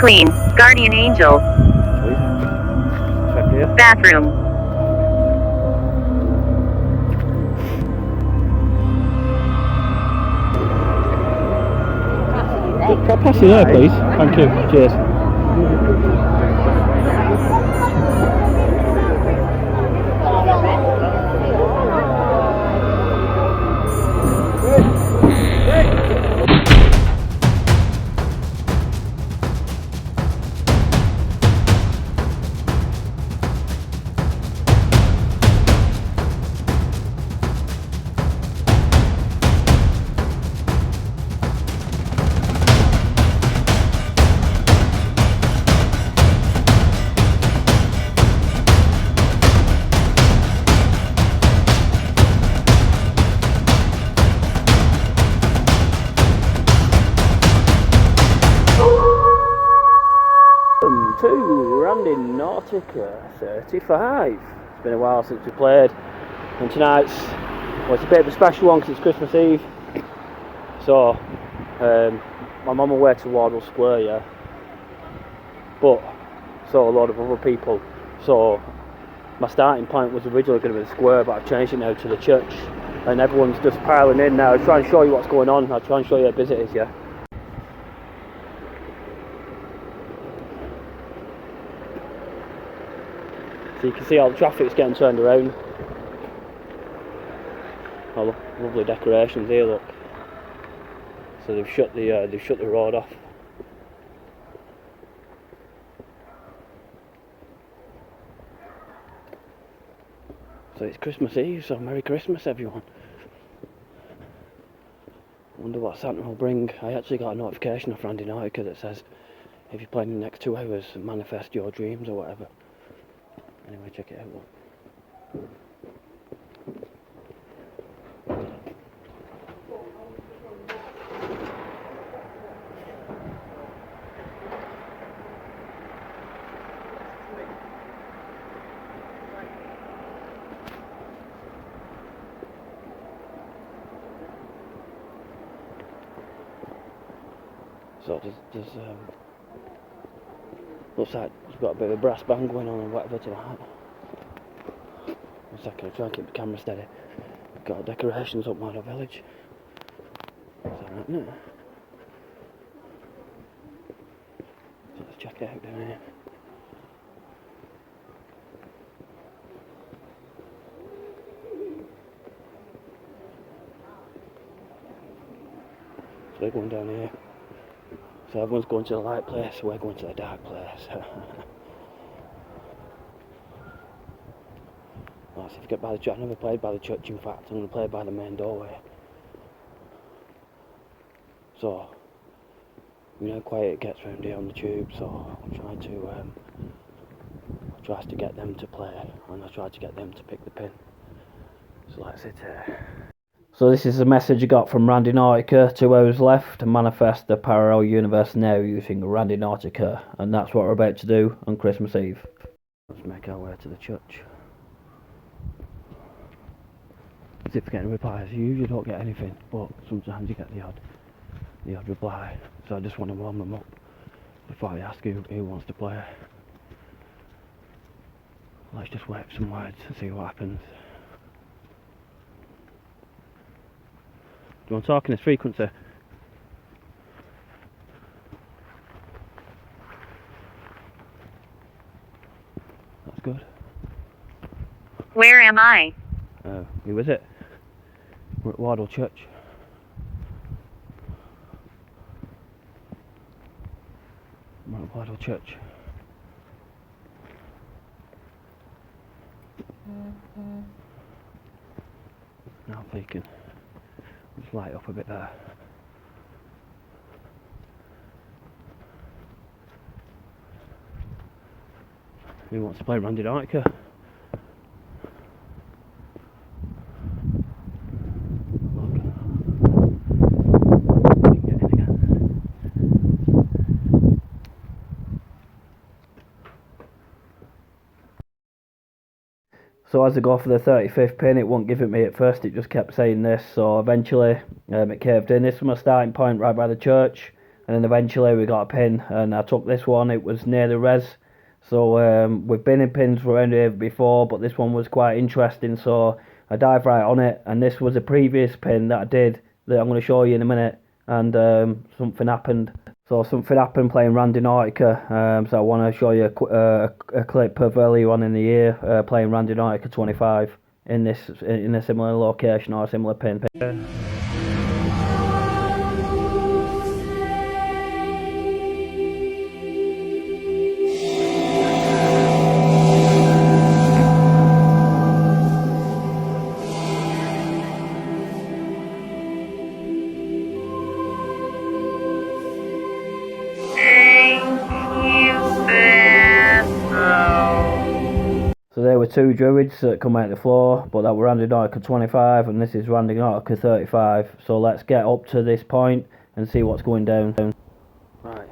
clean. Guardian angel. Sweet. Check here. Bathroom. Can I pass you there, please? Thank you. Cheers. Welcome to Randonautica 35. It's been a while since we played, and tonight's, well, it's a bit of a special one because it's Christmas Eve. So, I'm on my way to Wardle Square, yeah, but so a lot of other people. So, my starting point was originally going to be the square, but I've changed it now to the church, and everyone's just piling in now. I'll try and show you what's going on. I'll try and show you how busy it is, yeah. So you can see all the traffic's getting turned around. Oh, lovely decorations here, look. So they've shut the road off. So it's Christmas Eve, so Merry Christmas everyone. I wonder what Santa will bring. I actually got a notification off Randonautica that says if you play in the next 2 hours, manifest your dreams or whatever. Anyway, check it out, look. So there's looks like there's got a bit of a brass band going on or whatever tonight. 1 second, I'll try and keep the camera steady. Got decorations up by the village. Is that right, isn't it? So let's check it out down here. So we're going down here. So everyone's going to the light place, so we're going to the dark place. Well, so if you get by the church, I've never played by the church, in fact. I'm going to play by the main doorway. So, you know how quiet it gets round here on the tube, so I'm trying to tries to get them to play, and I try to get them to pick the pin. So that's it. So this is a message I got from Randonautica, 2 hours left to manifest the parallel universe now using Randonautica, and that's what we're about to do on Christmas Eve. Let's make our way to the church. As if getting replies, you usually don't get anything, but sometimes you get the odd reply. So I just want to warm them up before I ask who wants to play. Let's just wait for some words and see what happens. Do you want to talk in this frequency? That's good. Where am I? Who is it? We're at Wardle Church. We're at Wardle Church. Now if you can just light up a bit there. Who wants to play Randonautica? So as I go for the 35th pin, it won't give it me at first, it just kept saying this, so eventually it caved in. This was my starting point right by the church. and then eventually we got a pin, and I took this one. It was near the res, so we've been in pins around here before, but this one was quite interesting, so I dived right on it. And this was a previous pin that I did that I'm going to show you in a minute, and something happened. So something happened playing Randonautica, so I want to show you a clip of earlier on in the year playing Randonautica 25 in a similar location or a similar pin. So there were two druids that come out the floor, but that were Randonautica 25 and this is Randonautica 35. So let's get up to this point and see what's going down. Right,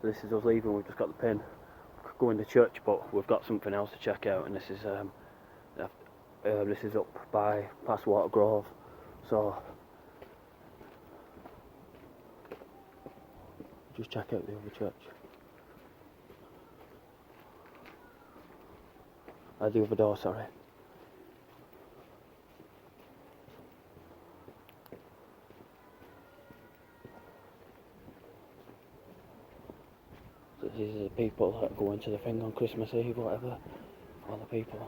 so this is us leaving. We've just got the pin. We could go in the church, but we've got something else to check out, and this is up by past Water Grove. So just check out the other church. The other door, sorry. So these are the people that go into the thing on Christmas Eve, whatever. All the people.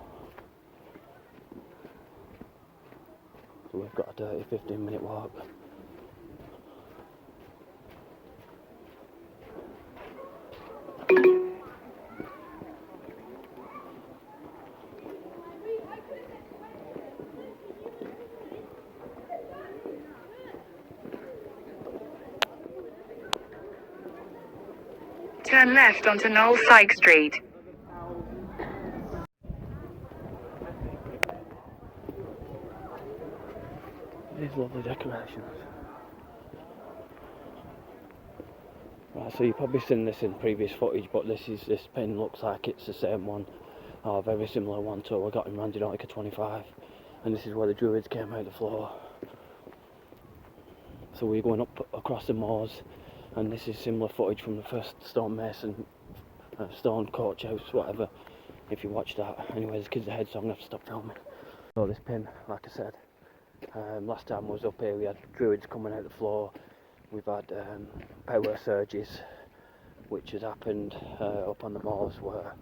So we've got a dirty 15-minute walk. Turn left onto Knoll Syke Street. These lovely decorations. Right, so you've probably seen this in previous footage, but this pin looks like it's the same one, or a very similar one to what we got in Randonautica 25, and this is where the druids came out of the floor. So we're going up across the moors, and this is similar footage from the first stonemason, stone coach house, whatever, if you watch that. Anyway, the kids ahead, so I'm going to have to stop filming. So this pin, like I said, last time I was up here we had druids coming out the floor. We've had power surges, which has happened up on the moors where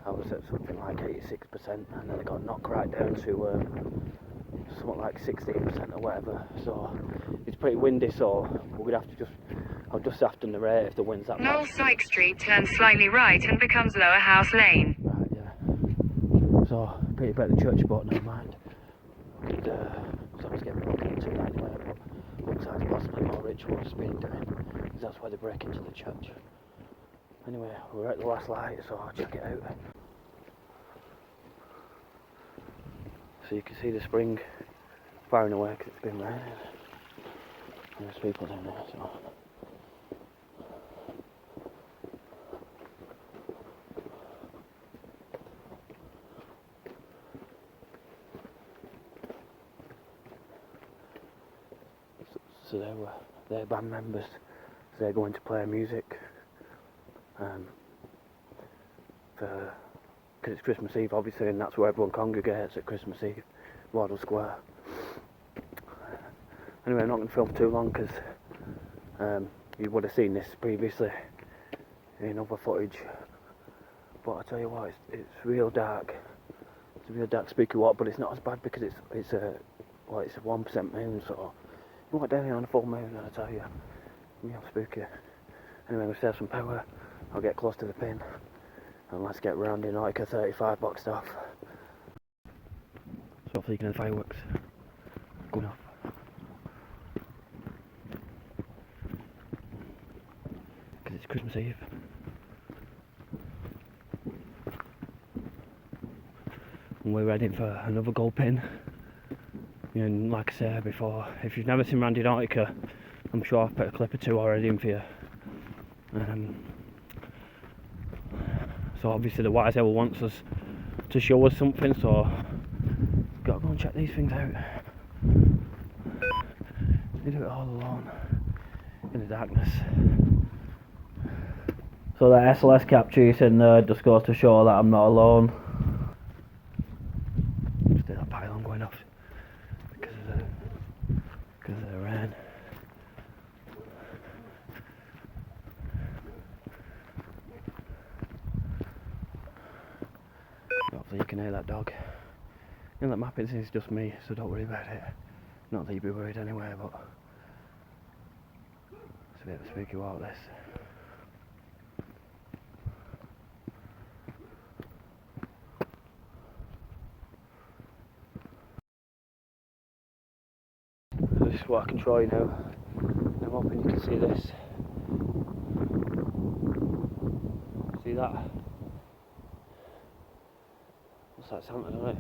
I was at something like 86%, and then it got knocked right down to something like 16% or whatever. So it's pretty windy, so we're gonna have to I'll just have to narrate if the wind's that Knoll much. Syke Street turns slightly right and becomes Lower House Lane. Right, yeah. So pretty about the church, but never mind. And so I was getting broken into that anyway, but looks like possibly more rituals being done, because that's why they break into the church. Anyway, we're at the last light, so I'll check it out. So you can see the spring far and away because it's been raining. And there's people down there, so. So they're band members, so they're going to play music because it's Christmas Eve obviously, and that's where everyone congregates at Christmas Eve, Wardle Square. Anyway, I'm not going to film too long because you would have seen this previously in other footage, but I tell you what, it's real dark. It's a real dark spooky walk, but it's not as bad because it's a 1% moon, so you walk down here on a full moon and I tell you, real spooky. Anyway, we'll save some power, I'll get close to the pin, and let's get Randonautica 35 boxed off. So hopefully you can hear the fireworks going off. Because it's Christmas Eve. And we're heading for another gold pin. And like I said before, if you've never seen Randonautica, I'm sure I've put a clip or two already in for you. So obviously the Wise Owl wants us to show us something, so we've got to go and check these things out. They do it all alone in the darkness. So that SLS capture you in there just goes to show that I'm not alone. Just that pylon going off because of the rain. Hopefully you can hear that dog. You know that mapping is just me, so don't worry about it. Not that you'd be worried anyway, but it's a bit of a spooky walk this. This is what I can show you now. I'm hoping you can see this. See that? What's that Santa, doesn't it?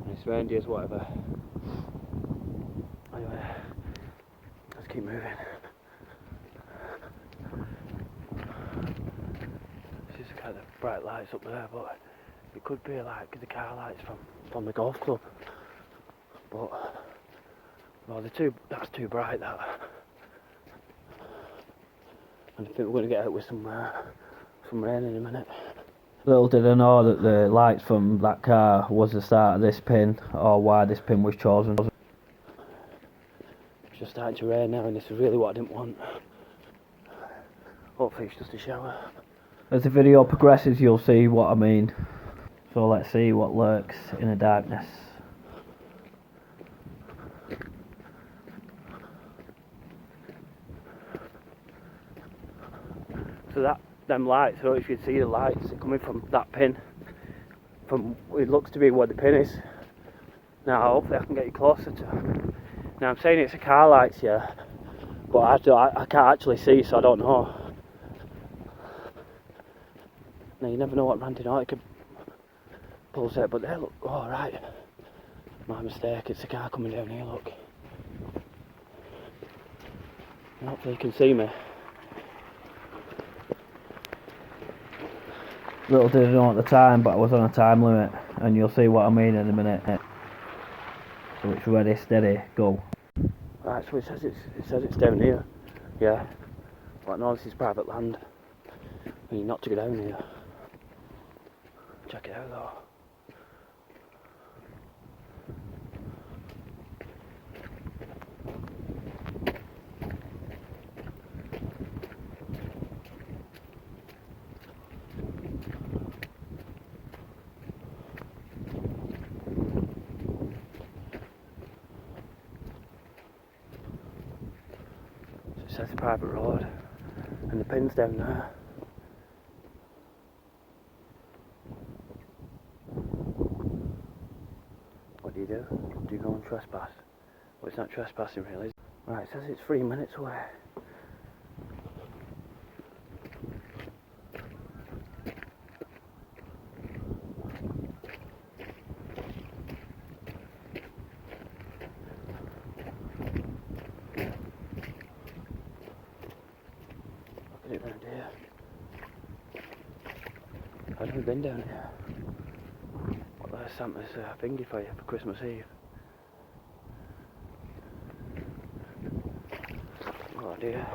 And it's reindeers, whatever. Anyway, let's keep moving. This is kind of bright lights up there, but it could be like the car lights from the golf club. But well, that's too bright, that. And I think we're going to get out with some rain in a minute. Little did I know that the lights from that car was the start of this pin, or why this pin was chosen. It's just starting to rain now, and this is really what I didn't want. Hopefully it's just a shower. As the video progresses, you'll see what I mean. So let's see what lurks in the darkness. So them lights, so if you see the lights coming from that pin, from it looks to be where the pin is. Now hopefully I can get you closer to. Now I'm saying it's a car lights, yeah, but I can't actually see, so I don't know. Now you never know what Randonautica pulls out, but they look. Oh right, my mistake. It's a car coming down here. Look. Hopefully you can see me. Little did I know at the time, but I was on a time limit, and you'll see what I mean in a minute. So it's ready, steady, go. Right, so it says it's down here. Yeah. But I know this is private land. I need not to go down here. Check it out though. It says private road, and the pin's down there. What do? Do you go and trespass? Well, it's not trespassing really. Right, it says it's 3 minutes away. Look at it round here. I've never been down here. What, there's Santa's thingy for you for Christmas Eve. Oh dear.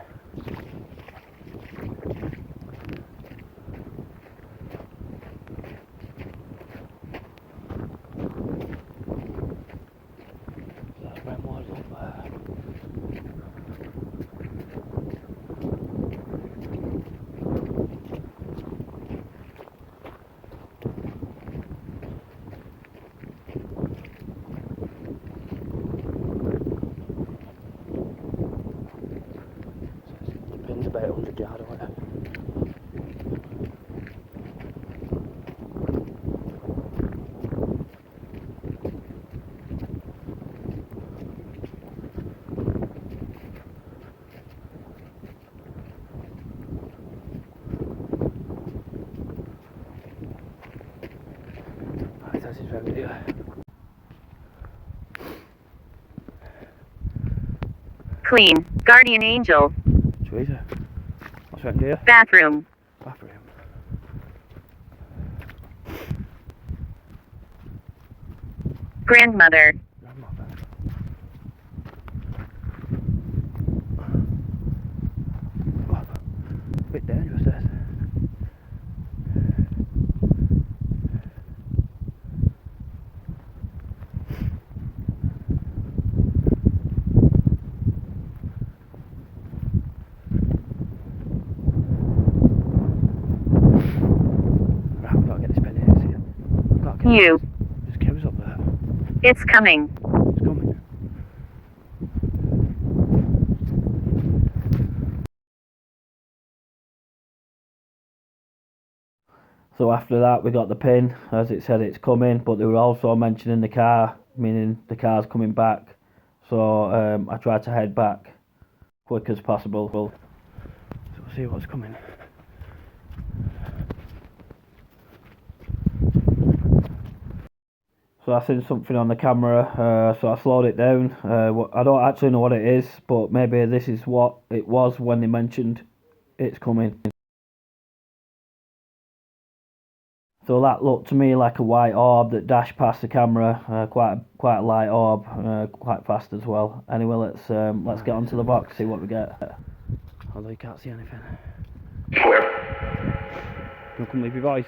That's where was up there. The pin's about 100 yards away. This is round here. Clean. Guardian angel. Teresa, what's round here? Bathroom. Bathroom. Grandmother. Grandmother. Oh, a bit dangerous. just says. Right, we've got to get this pin here. See it? We've got to get You. There's cows up there. It's coming. It's coming. So after that we got the pin, as it said it's coming, but they were also mentioning the car, meaning the car's coming back. So I tried to head back quick as possible. So we'll see what's coming. So I seen something on the camera, so I slowed it down. I don't actually know what it is, but maybe this is what it was when they mentioned it's coming. So that looked to me like a white orb that dashed past the camera, quite a light orb, quite fast as well. Anyway, let's get onto the box, see what we get. Although you can't see anything. Don't come leave your voice.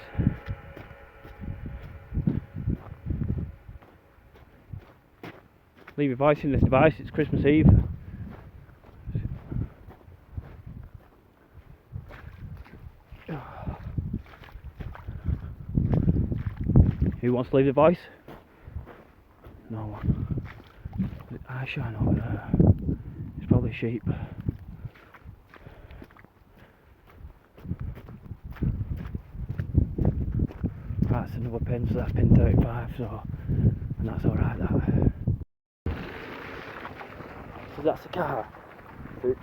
Leave your voice in this device, it's Christmas Eve. Who wants to leave the voice? No one. Eye shine over there. It's probably sheep. Right, that's another pin, so that's pin 35, so, and that's alright that. So that's the car. So it's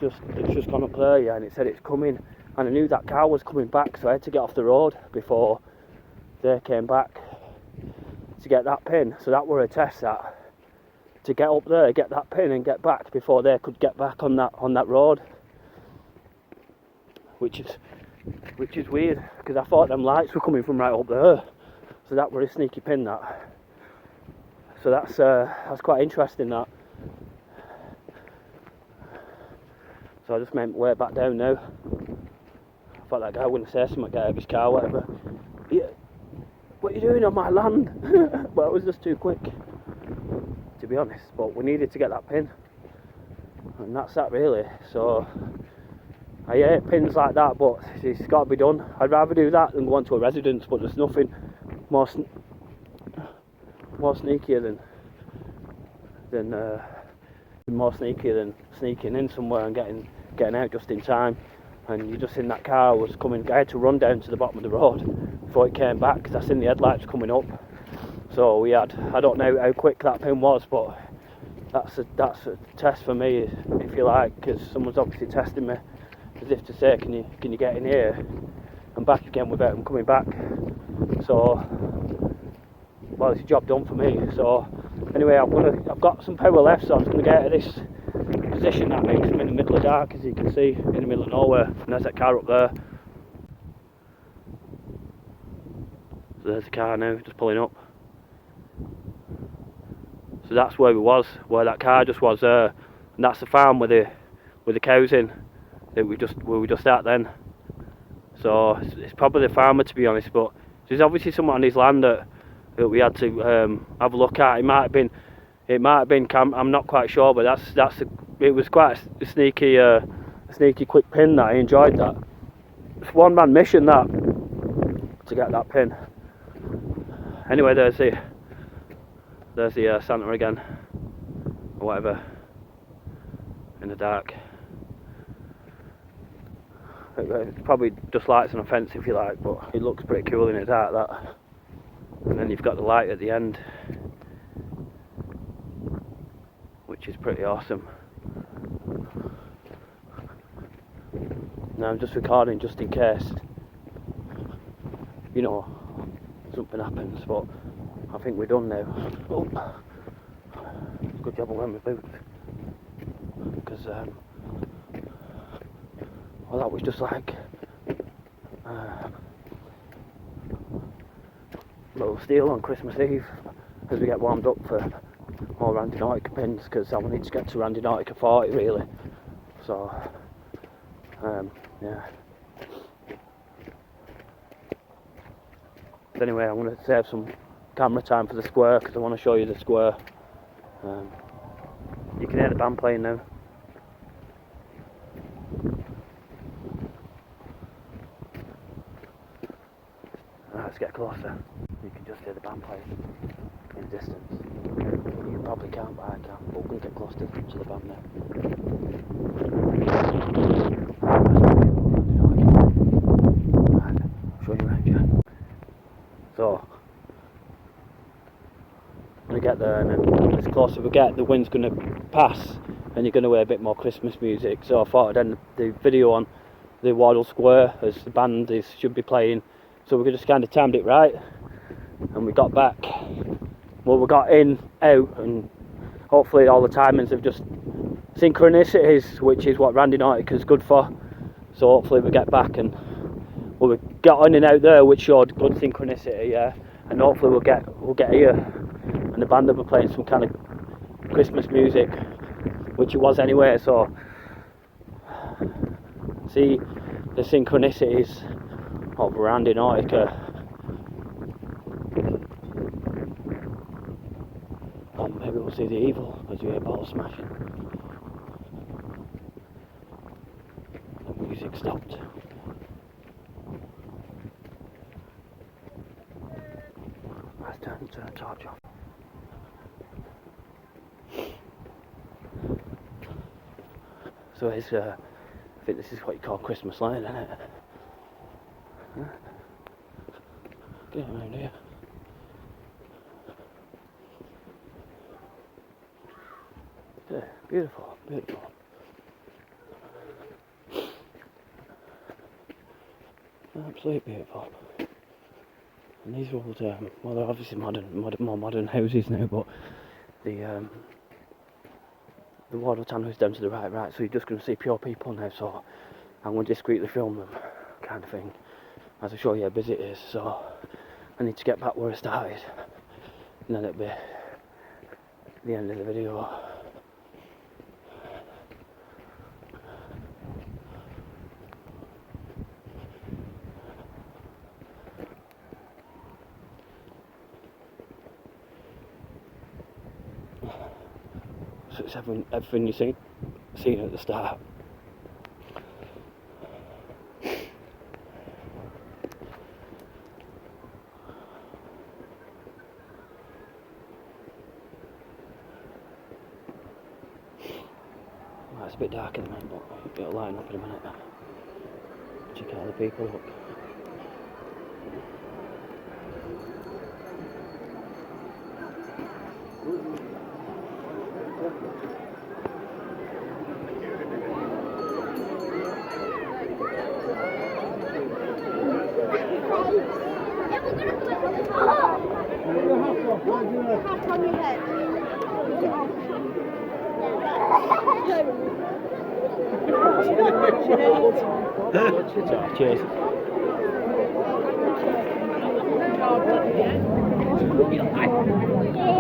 just gone up there, yeah, and it said it's coming, and I knew that car was coming back, so I had to get off the road before they came back to get that pin. So that were a test, that, to get up there, get that pin and get back before they could get back on that road, which is weird, because I thought them lights were coming from right up there. So that were a sneaky pin, that. So that's quite interesting, that. So I just made my way back down now. I thought that guy wouldn't say something, get out of his car, whatever. Yeah, what are you doing on my land? But it was just too quick, to be honest. But we needed to get that pin, and that's that really. So I hate pins like that, but it's got to be done. I'd rather do that than go on to a residence, but there's nothing more sneakier than sneaking in somewhere and getting out just in time. And you just seen that car was coming. I had to run down to the bottom of the road before it came back, because I seen the headlights coming up. So we had, I don't know how quick that pin was, but that's a test for me, if you like, because someone's obviously testing me, as if to say, can you get in here and back again without them coming back. So, well, it's a job done for me. So anyway, I've got some power left, so I'm just gonna get out of this position that makes them in the middle of dark, as you can see, in the middle of nowhere. And there's that car up there. So there's the car now, just pulling up. So that's where we was, where that car just was there, and that's the farm with the cows in that where we just at then. So it's probably the farmer, to be honest, but there's obviously someone on his land that we had to have a look at. It might have been I'm not quite sure, but it was quite a sneaky quick pin. That I enjoyed that. It's one man mission, that, to get that pin. Anyway, there's the Santa again, or whatever, in the dark. It's probably just lights on a fence, if you like, but it looks pretty cool in the dark, that. And then you've got the light at the end, which is pretty awesome. Now I'm just recording just in case, you know, something happens, but I think we're done now. Oh, good job of wearing my boots, because well, that was just like a little steal on Christmas Eve, as we get warmed up for more Randonautica pins, because I wanted to get to Randonautica 40 really. So yeah. But anyway, I'm going to save some camera time for the square because I want to show you the square. You can hear the band playing now. Right, let's get closer. You can just hear the band playing in the distance. You probably can't, but I can. But we're going to get close to the band now. Right, I'll show you around you. So, I'm going to get there, and then as close as we get, the wind's going to pass and you're going to hear a bit more Christmas music. So I thought I'd end the video on the Wardle Square as the band should be playing. So we just kind of timed it right, and we got back. Well, we got in, out, and hopefully all the timings have just synchronicities, which is what Randonautica is good for. So hopefully we get back and we got in and out there, which showed good synchronicity, yeah. And hopefully we'll get here, and the band will be playing some kind of Christmas music, which it was anyway. So see the synchronicities of Randonautica. And maybe we'll see the evil as you hear bottle smashing. The music stopped. Let's turn the torch off. So it's I think this is what you call Christmas light, isn't it? Huh? Get around here. Yeah, beautiful, beautiful. Absolutely beautiful. And these old, well, they're obviously more modern houses now, but the Wardle Town is down to the right, so you're just going to see pure people now, so I'm going to discreetly film them, kind of thing, as I show you how busy it is. So I need to get back where I started, and then it'll be the end of the video. So it's everything you seen at the start. Well, it's a bit dark in the minute, but it'll lighten up in a minute. Check out the people, look. Cheers. It's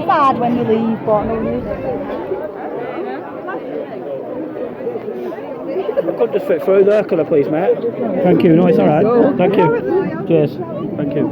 hard when you leave, but I could just fit through there, could I please, mate? Thank you, no, it's alright. Thank you. Cheers. Thank you.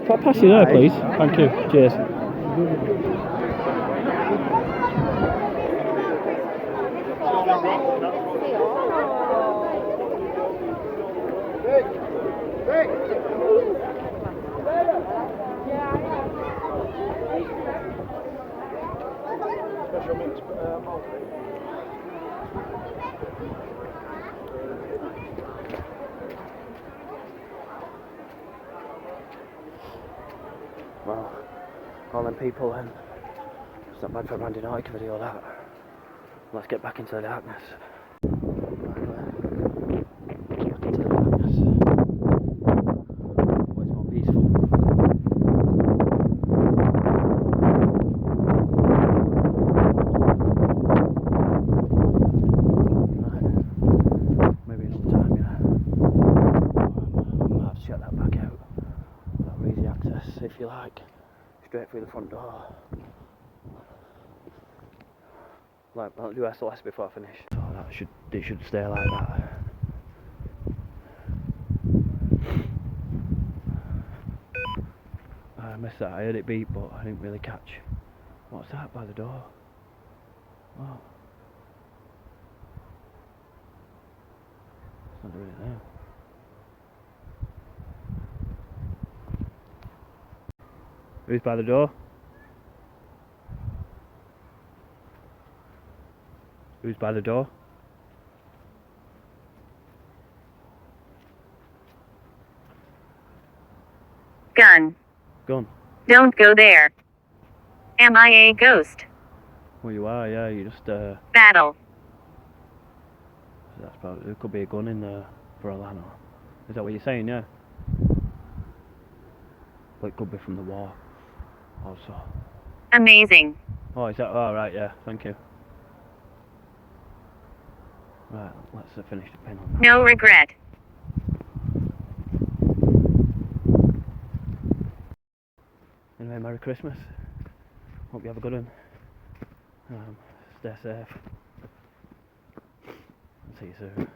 I'll pass you there, please. Thank you. Cheers. Well, all them people, and it's not bad for a Randonautica video that. Let's get back into the darkness. Back into the darkness. Where's more peaceful? Right. Maybe another time, yeah. I might have to check that back out. That easy access, if you like. Straight through the front door. Like, I'll do SLS before I finish. So it should stay like that. I missed that. I heard it beep, but I didn't really catch. What's that by the door? Oh, it's not doing it now. Who's by the door? Who's by the door? Gun. Gone. Don't go there. Am I a ghost? Well, you are, yeah. You just Battle. that's probably, there could be a gun in there for all I know. Is that what you're saying? Yeah. But it could be from the war. Also. Amazing. Oh, is that? Oh, right. Yeah. Thank you. Right. Let's finish the pin on that. No regret. Anyway, Merry Christmas. Hope you have a good one. Stay safe. See you soon.